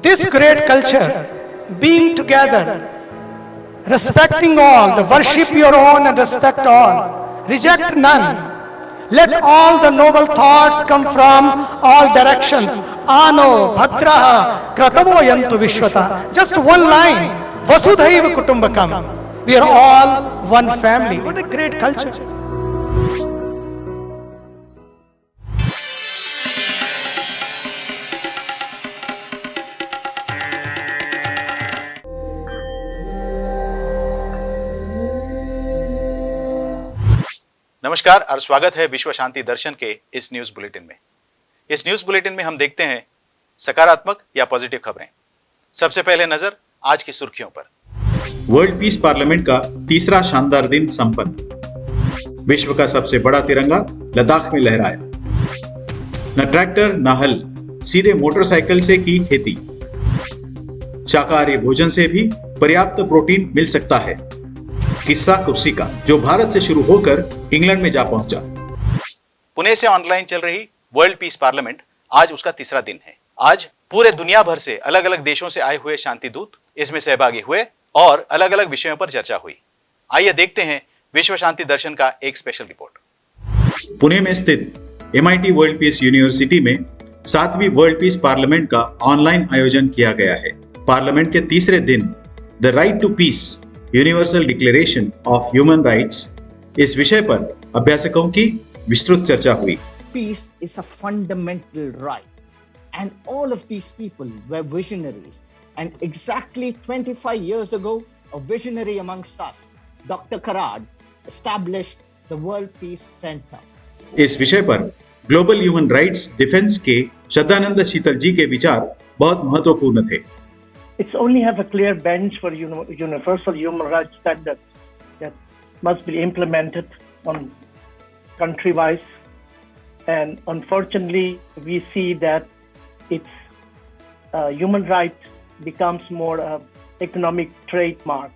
This great culture, being together, respecting all, the worship your own and respect all, reject none. Let all the noble thoughts come from all directions. Ano bhadraha kratavo yantu vishwata. Just one line. Vasudhaiva kutumbakam. We are all one family. What a great culture. नमस्कार और स्वागत है विश्व शांति दर्शन के इस news bulletin में। इस news bulletin में हम देखते हैं सकारात्मक या पॉजिटिव खबरें। सबसे पहले नजर आज की सुर्खियों पर। वर्ल्ड पीस पार्लियामेंट का तीसरा शानदार दिन संपन्न। विश्व का सबसे बड़ा तिरंगा लद्दाख में लहराया। न ट्रैक्टर न हल, सीधे मोटरसाइकिल से की खेती। शाकाहारी भोजन से भी पर्याप्त प्रोटीन मिल सकता है। किस्सा कुर्सी का, जो भारत से शुरू होकर इंग्लैंड में जा पहुंचा। पुणे से ऑनलाइन चल रही वर्ल्ड पीस पार्लियामेंट आज उसका तीसरा दिन है। आज पूरे दुनिया भर से अलग अलग देशों से आए हुए शांति दूत इसमें सहभागी हुए और अलग अलग विषयों पर चर्चा हुई। आइए देखते हैं विश्व शांति दर्शन का एक स्पेशल रिपोर्ट। पुणे में स्थित MIT वर्ल्ड पीस यूनिवर्सिटी में 7वीं वर्ल्ड पीस पार्लियामेंट का ऑनलाइन आयोजन किया गया है। पार्लियामेंट के तीसरे दिन the right to peace, universal declaration of human rights, इस विषय पर अभ्यासकों की विस्तृत चर्चा हुई। Peace is a fundamental right, and all of these people were visionaries. And exactly 25 years ago, a visionary amongst us, Dr. Karad, established the World Peace Center. इस विषय पर ग्लोबल ह्यूमन राइट्स डिफेंस के श्रद्धानंद शीतल जी के विचार बहुत महत्वपूर्ण थे। It's only have a clear bench for universal human rights standards that must be implemented on country-wise, and unfortunately, we see that it's human rights becomes more economic trademark.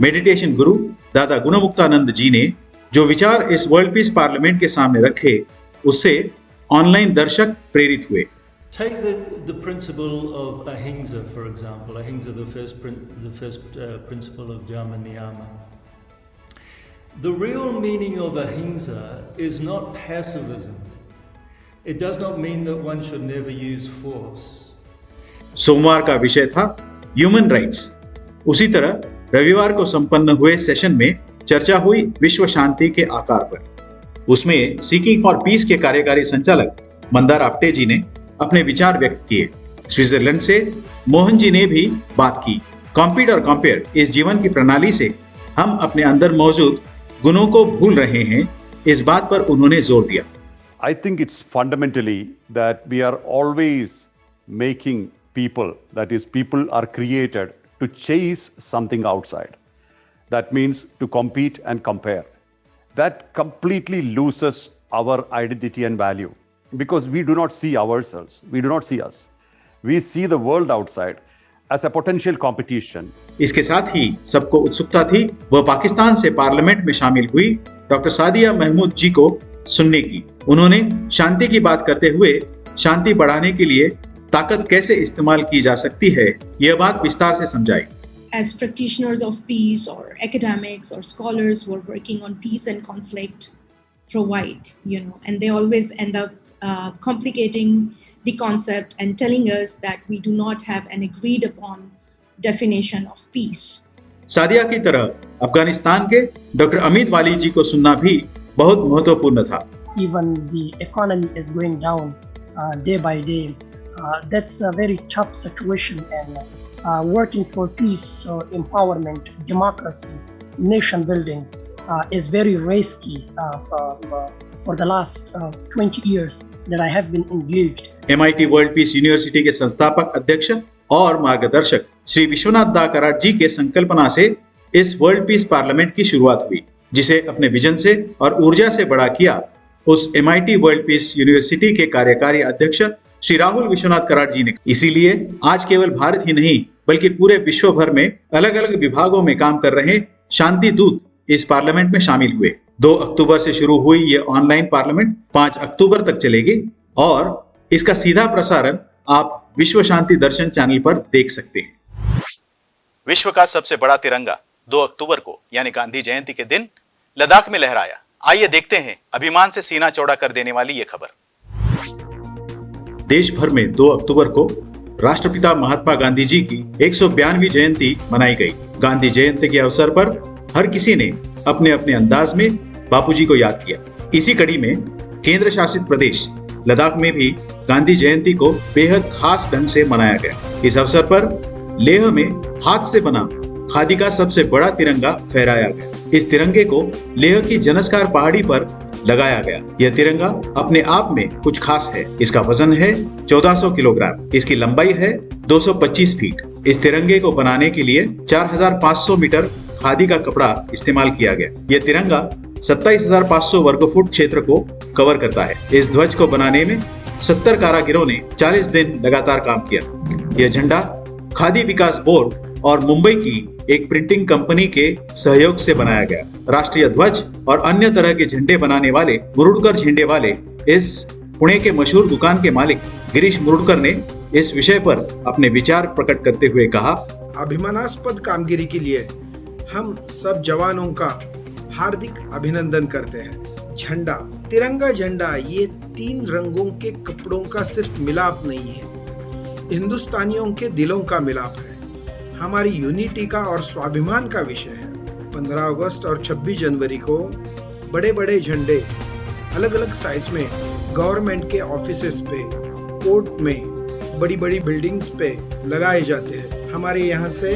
Meditation गुरु दादा गुणमुक्तानंद जी ने जो विचार इस वर्ल्ड पीस पार्लियामेंट के सामने रखे, उससे online दर्शक प्रेरित हुए। Take the principle of ahimsa, for example. Ahimsa, the first principle of Dharma Niyama. The real meaning of ahimsa is not pacifism. It does not mean that one should never use force. सोमवार का विषय था human rights. उसी तरह रविवार को संपन्न हुए सेशन में चर्चा हुई विश्व शांति के आकार पर। उसमें सीकिंग फॉर पीस के कार्यकारी संचालक मंदार आप्टे जी ने अपने विचार व्यक्त किए। स्विट्जरलैंड से मोहन जी ने भी बात की। कॉम्पीट और कंपेयर, इस जीवन की प्रणाली से हम अपने अंदर मौजूद गुणों को भूल रहे हैं, इस बात पर उन्होंने जोर दिया। I think it's fundamentally that we are always making people, that is, people are created to chase something outside. That means to compete and compare. That completely loses our identity and value. Because we do not see ourselves, we do not see us. We see the world outside as a potential competition. इसके साथ ही सबको उत्सुकता थी वह पाकिस्तान से parliament में शामिल हुई डॉक्टर सादिया महमूद जी को सुनने की। उन्होंने शांति की बात करते हुए शांति बढ़ाने के लिए ताकत कैसे इस्तेमाल की जा सकती है, यह बात विस्तार से समझाई। As practitioners of peace or academics or scholars who are working on peace and conflict provide, and they always end up complicating the concept and telling us that we do not have an agreed upon definition of peace. Sadia की तरह अफगानिस्तान के doctor Amit वाली जी को सुनना भी बहुत महत्वपूर्ण था। Even the economy is going down day by day. That's a very tough situation, and working for peace, empowerment, democracy, nation building is very risky for the last 20 years that I have been engaged. MIT world peace university के संस्थापक अध्यक्ष और मार्गदर्शक श्री विश्वनाथ दा कराड जी के संकल्पना से इस वर्ल्ड पीस पार्लियामेंट की शुरुआत हुई, जिसे अपने विजन से और ऊर्जा से बड़ा किया उस MIT वर्ल्ड पीस यूनिवर्सिटी के कार्यकारी अध्यक्ष श्री राहुल विश्वनाथ कराड जी ने। इसीलिए आज केवल भारत ही नहीं बल्कि पूरे विश्व भर में अलग अलग विभागों में काम कर रहे शांति दूत इस पार्लियामेंट में शामिल हुए। 2 अक्टूबर से शुरू हुई ये ऑनलाइन पार्लियामेंट 5 अक्टूबर तक चलेगी और इसका सीधा प्रसारण आप विश्व शांति दर्शन चैनल पर देख सकते हैं। विश्व का सबसे बड़ा तिरंगा 2 अक्टूबर को यानी गांधी जयंती के दिन लद्दाख में लहराया। आइए देखते हैं अभिमान से सीना चौड़ा कर देने वाली ये खबर। देश भर में 2 अक्टूबर को राष्ट्रपिता महात्मा गांधी जी की 192वीं जयंती मनाई गई। गांधी जयंती के अवसर पर हर किसी ने अपने अपने अंदाज में बापूजी को याद किया। इसी कड़ी में केंद्र शासित प्रदेश लद्दाख में भी गांधी जयंती को बेहद खास ढंग से मनाया गया। इस अवसर पर लेह में हाथ से बना खादी का सबसे बड़ा तिरंगा फहराया गया। इस तिरंगे को लेह की जनस्कार पहाड़ी पर लगाया गया। यह तिरंगा अपने आप में कुछ खास है। इसका वजन है 1400 किलोग्राम। इसकी लंबाई है 225 फीट। इस तिरंगे को बनाने के लिए 4500 मीटर खादी का कपड़ा इस्तेमाल किया गया। यह तिरंगा 27,500 वर्ग फुट क्षेत्र को कवर करता है। इस ध्वज को बनाने में 70 कारीगरों ने 40 दिन लगातार काम किया। यह झंडा खादी विकास बोर्ड और मुंबई की एक प्रिंटिंग कंपनी के सहयोग से बनाया गया। राष्ट्रीय ध्वज और अन्य तरह के झंडे बनाने वाले मुरुडकर झंडे वाले इस पुणे के मशहूर दुकान के मालिक गिरीश मुरुडकर ने इस विषय पर अपने विचार प्रकट करते हुए कहा, अभिमानास्पद कामगिरी के लिए हम सब जवानों का हार्दिक अभिनंदन करते हैं। झंडा, तिरंगा झंडा ये 3 रंगों के कपड़ों का सिर्फ मिलाप नहीं है, हिंदुस्तानियों के दिलों का मिलाप है, हमारी यूनिटी का और स्वाभिमान का विषय है। 15 अगस्त और 26 जनवरी को बड़े बड़े झंडे अलग अलग साइज में गवर्नमेंट के ऑफिसेस पे, कोर्ट में, बड़ी बड़ी बिल्डिंग्स पे लगाए जाते हैं। हमारे यहाँ से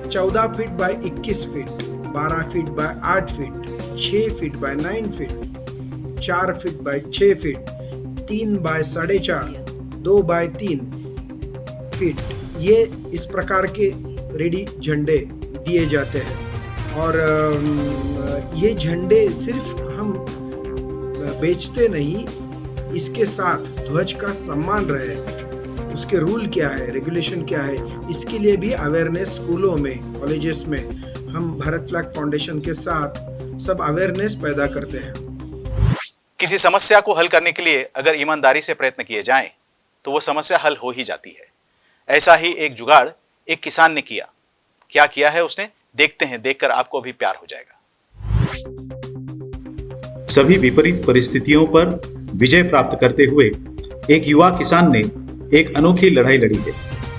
14 feet by 21 feet, 12 feet by 8 feet, 6 feet by 9 feet, 4 feet by 6 feet, 3 by 4.5, 2 by 3 feet, ये इस प्रकार के रेडी झंडे दिए जाते हैं। और ये झंडे सिर्फ हम बेचते नहीं, इसके साथ ध्वज का सम्मान रहे, उसके रूल क्या है, रेगुलेशन क्या है, इसके लिए भी अवेयरनेस स्कूलों में, कॉलेजेस में हम भारत फ्लैग फाउंडेशन के साथ सब अवेयरनेस पैदा करते हैं। किसी समस्या को हल करने के लिए अगर ईमानदारी से प्रयत्न किए जाएं, तो वो समस्या हल हो ही जाती है। ऐसा ही एक जुगाड़ एक किसान ने किया। क्या किया है उसने, देखते हैं, देखकर आपको भी प्यार हो जाएगा। सभी विपरीत परिस्थितियों पर विजय प्राप्त करते हुए एक युवा किसान ने एक अनोखी लड़ाई लड़ी है।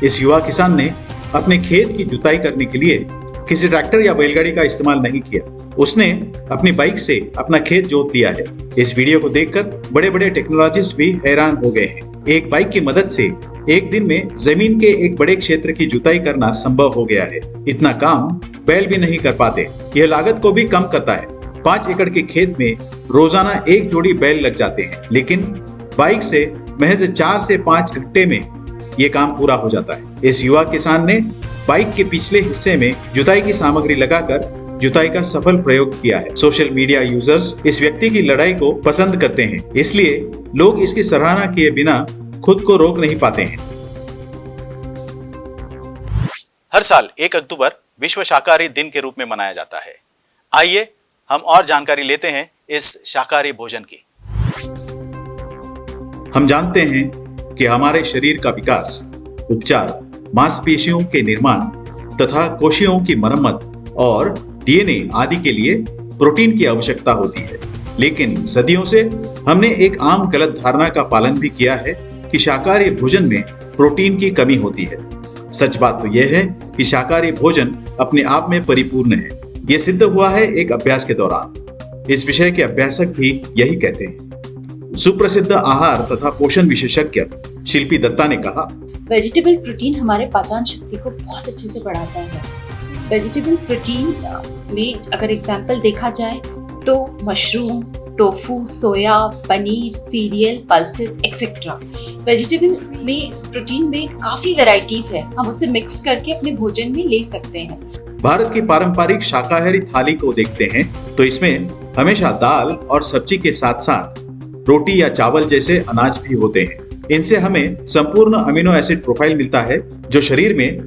इस युवा किसान ने अपने खेत की जुताई करने के लिए किसी ट्रैक्टर या बैलगाड़ी का इस्तेमाल नहीं किया। उसने अपनी बाइक से अपना खेत जोत लिया है। इस वीडियो को देखकर बड़े बड़े टेक्नोलॉजिस्ट भी हैरान हो गए हैं। एक बाइक की मदद से एक दिन में जमीन के एक बड़े क्षेत्र की जुताई करना संभव हो गया है। इतना काम बैल भी नहीं कर पाते। यह लागत को भी कम करता है। 5 एकड़ के खेत में रोजाना 1 जोड़ी बैल लग जाते हैं, लेकिन बाइक से महज 4 से 5 घंटे में यह काम पूरा हो जाता है। इस युवा किसान ने बाइक के पिछले हिस्से में जुताई की सामग्री लगाकर जुताई का सफल प्रयोग किया है। सोशल मीडिया यूजर्स इस व्यक्ति की लड़ाई को पसंद करते हैं, इसलिए लोग इसकी सराहना किए बिना खुद को रोक नहीं पाते हैं। हर साल 1 अक्टूबर विश्व शाकाहारी दिन के रूप में मनाया जाता है। आइए हम और जानकारी लेते हैं इस शाकाहारी भोजन की। हम जानते हैं कि हमारे शरीर का विकास, उपचार, मांसपेशियों के निर्माण तथा कोशियों की मरम्मत और डीएनए आदि के लिए प्रोटीन की आवश्यकता होती है। लेकिन सदियों से हमने एक आम गलत धारणा का पालन भी किया है कि शाकाहारी भोजन में प्रोटीन की कमी होती है। सच बात तो यह है कि शाकाहारी भोजन अपने आप में परिपूर्ण है। यह सिद्ध हुआ है एक अभ्यास के दौरान। इस विषय के अभ्यासक भी यही कहते हैं। सुप्रसिद्ध आहार तथा पोषण विशेषज्ञ शिल्पी दत्ता ने कहा, वेजिटेबल प्रोटीन हमारे पाचन शक्ति को बहुत अच्छे से बढ़ाता है। वेजिटेबल प्रोटीन में अगर एग्जाम्पल देखा जाए तो mushroom, tofu, soya, paneer, cereal, pulses etcetera. Vegetable में प्रोटीन में काफी वैरायटीज है, हम उसे मिक्स करके अपने भोजन में ले सकते हैं। भारत की पारंपरिक शाकाहारी थाली को देखते हैं तो इसमें हमेशा दाल और सब्जी के साथ साथ रोटी या चावल जैसे अनाज भी होते हैं। इनसे हमें संपूर्ण अमीनो एसिड प्रोफाइल मिलता है जो शरीर में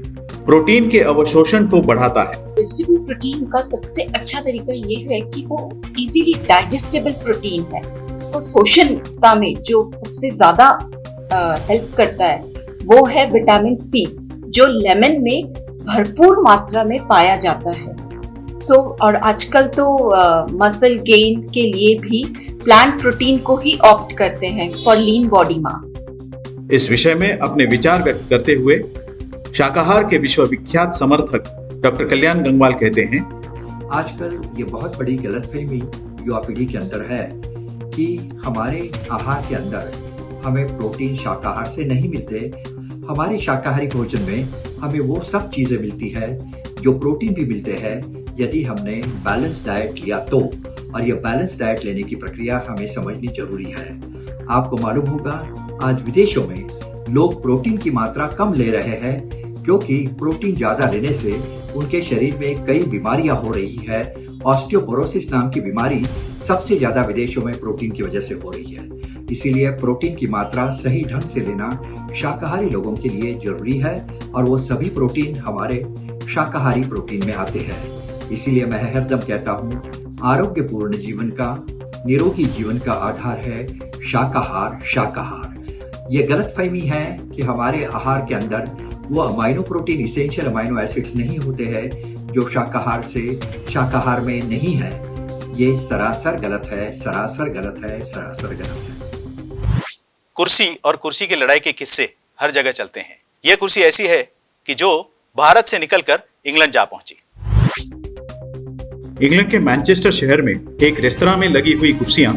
प्रोटीन के अवशोषण को बढ़ाता है। वेजिटेबल प्रोटीन का सबसे अच्छा तरीका ये है कि वो इजीली डाइजेस्टेबल प्रोटीन है। उसको शोषणता में जो सबसे ज्यादा हेल्प करता है वो है विटामिन सी, जो लेमन में भरपूर मात्रा में पाया जाता है। और आजकल तो मसल गेन के लिए भी प्लांट प्रोटीन को ही ऑप्ट करते हैं फॉर लीन बॉडी मास। इस विषय में अपने विचार व्यक्त करते हुए शाकाहार के विश्वविख्यात समर्थक डॉक्टर कल्याण गंगवाल कहते हैं, आजकल ये बहुत बड़ी गलतफहमी युवा पीढ़ी के अंदर है कि हमारे आहार के अंदर हमें प्रोटीन शाकाहार से नहीं मिलते। हमारे शाकाहारी भोजन में हमें वो सब चीजें मिलती है जो प्रोटीन भी मिलते हैं यदि हमने बैलेंस डाइट लिया तो। और ये बैलेंस डाइट लेने की प्रक्रिया हमें समझनी जरूरी है। आपको मालूम होगा आज विदेशों में लोग प्रोटीन की मात्रा कम ले रहे हैं क्योंकि प्रोटीन ज्यादा लेने से उनके शरीर में कई बीमारियां हो रही है। ऑस्टियोपोरोसिस नाम की बीमारी सबसे ज्यादा विदेशों में प्रोटीन की वजह से हो रही है। इसीलिए प्रोटीन की मात्रा सही ढंग से लेना शाकाहारी लोगों के लिए जरूरी है और वो सभी प्रोटीन हमारे शाकाहारी प्रोटीन में आते हैं। इसीलिए मैं हरदम कहता हूँ, आरोग्यपूर्ण जीवन का, निरोगी जीवन का आधार है शाकाहार। शाकाहार ये गलतफहमी है कि हमारे आहार के अंदर वो amino protein, essential amino acids नहीं होते हैं जो शाकाहार में नहीं है। ये सरासर गलत है, सरासर गलत है, सरासर गलत है। कुर्सी और कुर्सी की लड़ाई के किस्से हर जगह चलते हैं। यह कुर्सी ऐसी है कि जो भारत से निकलकर इंग्लैंड जा पहुंची। इंग्लैंड के मैनचेस्टर शहर में एक रेस्तरां में लगी हुई कुर्सियां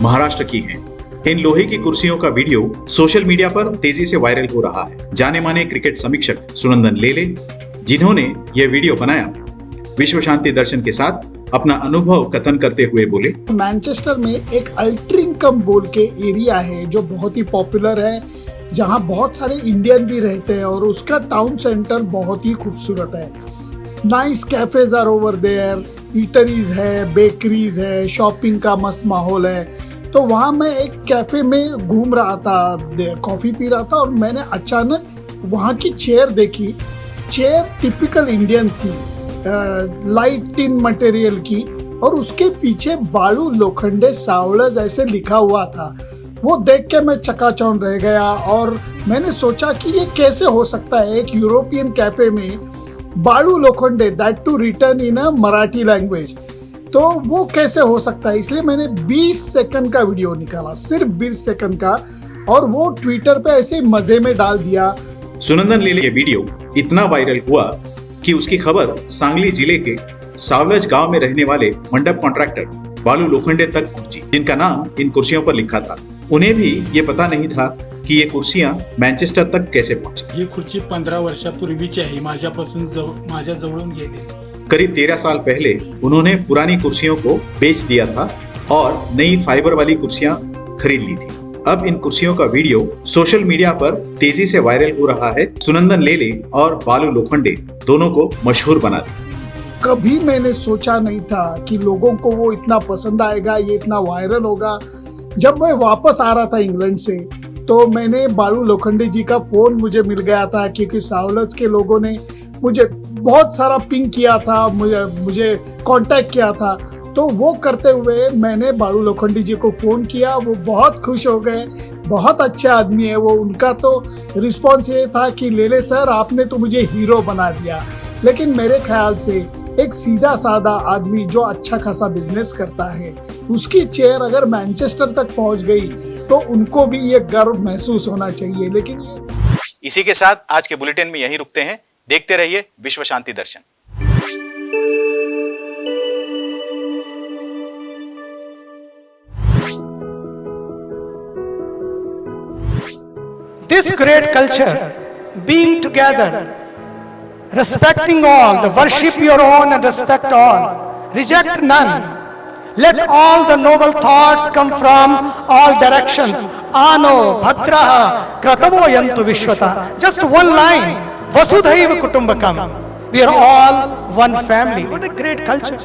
महाराष्ट्र की हैं। इन लोहे की कुर्सियों का वीडियो सोशल मीडिया पर तेजी से वायरल हो रहा है। जाने माने क्रिकेट समीक्षक सुनंदन लेले, जिन्होंने यह वीडियो बनाया, विश्व शांति दर्शन के साथ अपना अनुभव कथन करते हुए बोले, मैनचेस्टर में एक अल्ट्रिंकम बोल के एरिया है जो बहुत ही पॉपुलर है, जहां बहुत सारे इंडियन भी रहते हैं और उसका टाउन सेंटर बहुत ही खूबसूरत है। Nice cafes are over there, eateries है, बेकरीज है, शॉपिंग का मस्त माहौल है। तो वहाँ मैं एक कैफे में घूम रहा था, कॉफी पी रहा था और मैंने अचानक वहाँ की चेयर देखी। चेयर टिपिकल इंडियन थी, लाइट टिन मटेरियल की, और उसके पीछे बालू लोखंडे सावड़ज ऐसे लिखा हुआ था। वो देख के मैं चकाचौंध रह गया और मैंने सोचा कि ये कैसे हो सकता है एक यूरोपियन कैफे में Balu Lokhande, that too written in a Marathi language, तो वो कैसे हो सकता है। इसलिए मैंने 20 सेकंड का वीडियो निकाला, सिर्फ 20 सेकंड का, और वो ट्विटर पे ऐसे मजे में डाल दिया। सुनंदन लेले ये वीडियो इतना वायरल हुआ कि उसकी खबर सांगली जिले के सावलज गांव में रहने वाले मंडप कॉन्ट्रैक्टर बालू लोखंडे तक पहुंची, जिनका नाम इन कुर्सियों पर लिखा था। उन्हें भी ये पता नहीं था की ये कुर्सियां मँचेस्टर तक कैसे पहुंची। ही खुर्ची 15 वर्षापूर्वीची आहे, माझ्यापासून माझ्या जवळून गेली। करीब 13 साल पहले उन्होंने पुरानी कुर्सियों को बेच दिया था और नई फाइबर वाली कुर्सियां खरीद ली थी। अब इन कुर्सियों का वीडियो सोशल मीडिया पर तेजी से वायरल हो रहा है। सुनंदन लेले और बालू लोखंडे दोनों को मशहूर बना दिया। कभी मैंने सोचा नहीं था कि लोगों को वो इतना पसंद आएगा, ये इतना वायरल होगा। जब मैं वापस आ रहा था इंग्लैंड से, तो मैंने बालू लोखंडे जी का फोन मुझे मिल गया था, क्योंकि सावलज के लोगों ने मुझे बहुत सारा पिंग किया था, मुझे कांटेक्ट किया था। तो वो करते हुए मैंने बालू लोखंडे जी को फोन किया, वो बहुत खुश हो गए, बहुत अच्छे आदमी है वो। उनका तो रिस्पॉन्स ये था कि लेले सर, आपने तो मुझे हीरो बना दिया। लेकिन मेरे ख्याल से एक सीधा साधा आदमी जो अच्छा खासा बिजनेस करता है, उसकी चेयर अगर मैनचेस्टर तक पहुंच गई तो उनको भी ये गर्व महसूस होना चाहिए। लेकिन इसी के साथ आज के बुलेटिन में यहीं रुकते हैं। देखते रहिए विश्व शांति दर्शन। This great culture, being together, respecting all, the worship your own and respect all, reject none. Let all the noble thoughts come from all directions. Ano bhadraha kratavo yantu vishwata. Just one line. Vasudhaiva kutumbakam. We are all one family. What a great culture.